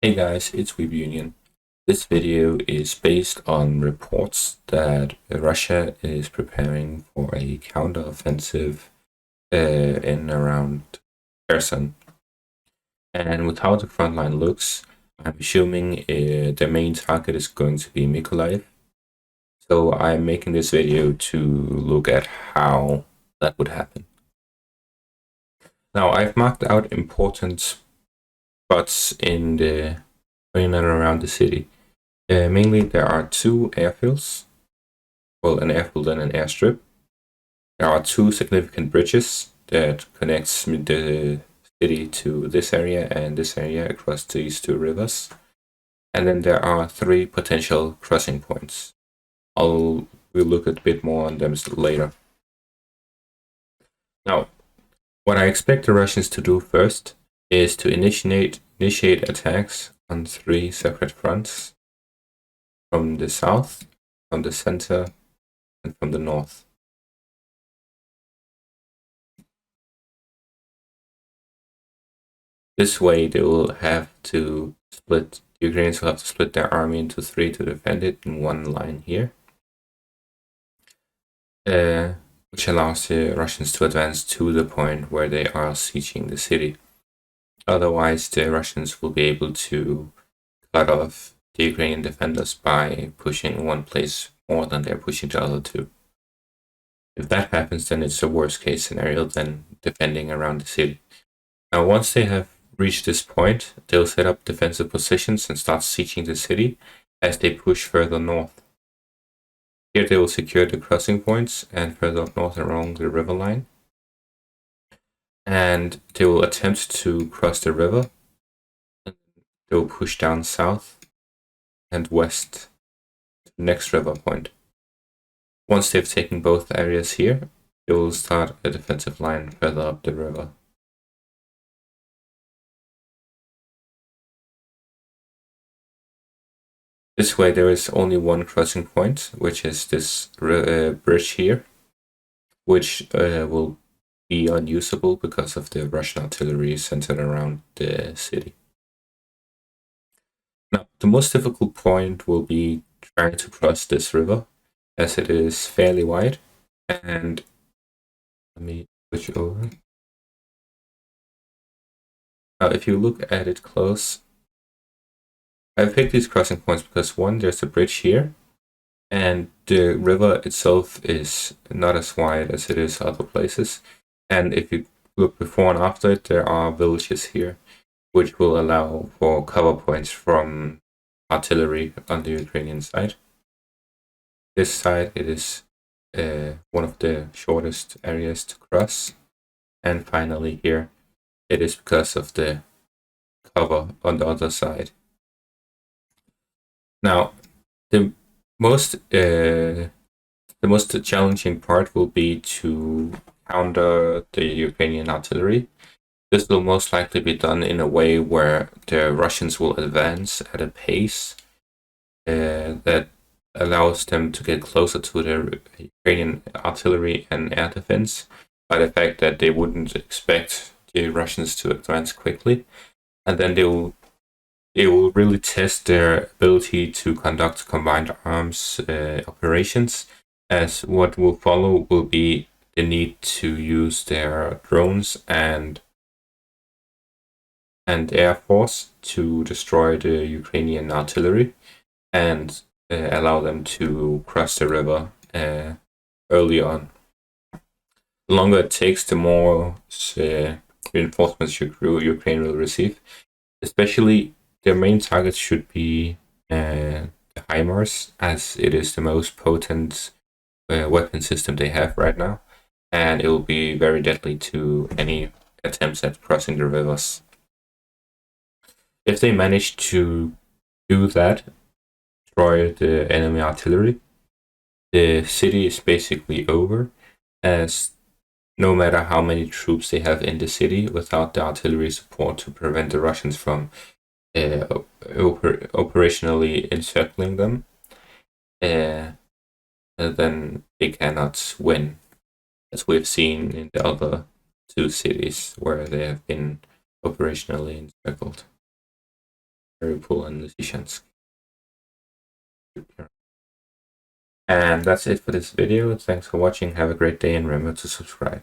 Hey guys, it's Union. This video is based on reports that Russia is preparing for a counteroffensive in around Kherson. And with how the front line looks, I'm assuming the main target is going to be Mykolaiv. So I'm making this video to look at how that would happen. Now I've marked out important spots in and around the city. Mainly, there are two airfields, well, an airfield and an airstrip. There are two significant bridges that connects the city to this area and this area across these two rivers. And then there are three potential crossing points. We'll look a bit more on them later. Now, what I expect the Russians to do first is to initiate attacks on three separate fronts, from the south, from the center, and from the north. This way they will have to split, the Ukrainians will have to split their army into three to defend it in one line here, which allows the Russians to advance to the point where they are sieging the city. Otherwise, the Russians will be able to cut off the Ukrainian defenders by pushing one place more than they're pushing the other two. If that happens, then it's a worst case scenario than defending around the city. Now, once they have reached this point, they'll set up defensive positions and start sieging the city as they push further north. Here they will secure the crossing points and further up north along the river line. And they will attempt to cross the river. They will push down south and west to the next river point. Once they've taken both areas here, they will start a defensive line further up the river. This way there is only one crossing point, which is this bridge here, which will be unusable because of the Russian artillery centered around the city. Now, the most difficult point will be trying to cross this river, as it is fairly wide. And let me switch over. Now, if you look at it close, I've picked these crossing points because one, there's a bridge here, and the river itself is not as wide as it is other places. And if you look before and after it, there are villages here, which will allow for cover points from artillery on the Ukrainian side. This side, it is one of the shortest areas to cross. And finally here, it is because of the cover on the other side. Now, the most challenging part will be to counter the Ukrainian artillery. This will most likely be done in a way where the Russians will advance at a pace that allows them to get closer to the Ukrainian artillery and air defense by the fact that they wouldn't expect the Russians to advance quickly, and then they will really test their ability to conduct combined arms operations, as what will follow will be the need to use their drones and air force to destroy the Ukrainian artillery and allow them to cross the river early on. The longer it takes, the more reinforcements Ukraine will receive. Especially, their main targets should be the HIMARS, as it is the most potent weapon system they have right now, and it will be very deadly to any attempts at crossing the rivers. If they manage to do that, destroy the enemy artillery, the city is basically over, as no matter how many troops they have in the city, without the artillery support to prevent the Russians from operationally encircling them, then they cannot win, as we've seen in the other two cities where they have been operationally encircled. Mariupol and Lysychansk. And that's it for this video. Thanks for watching. Have a great day and remember to subscribe.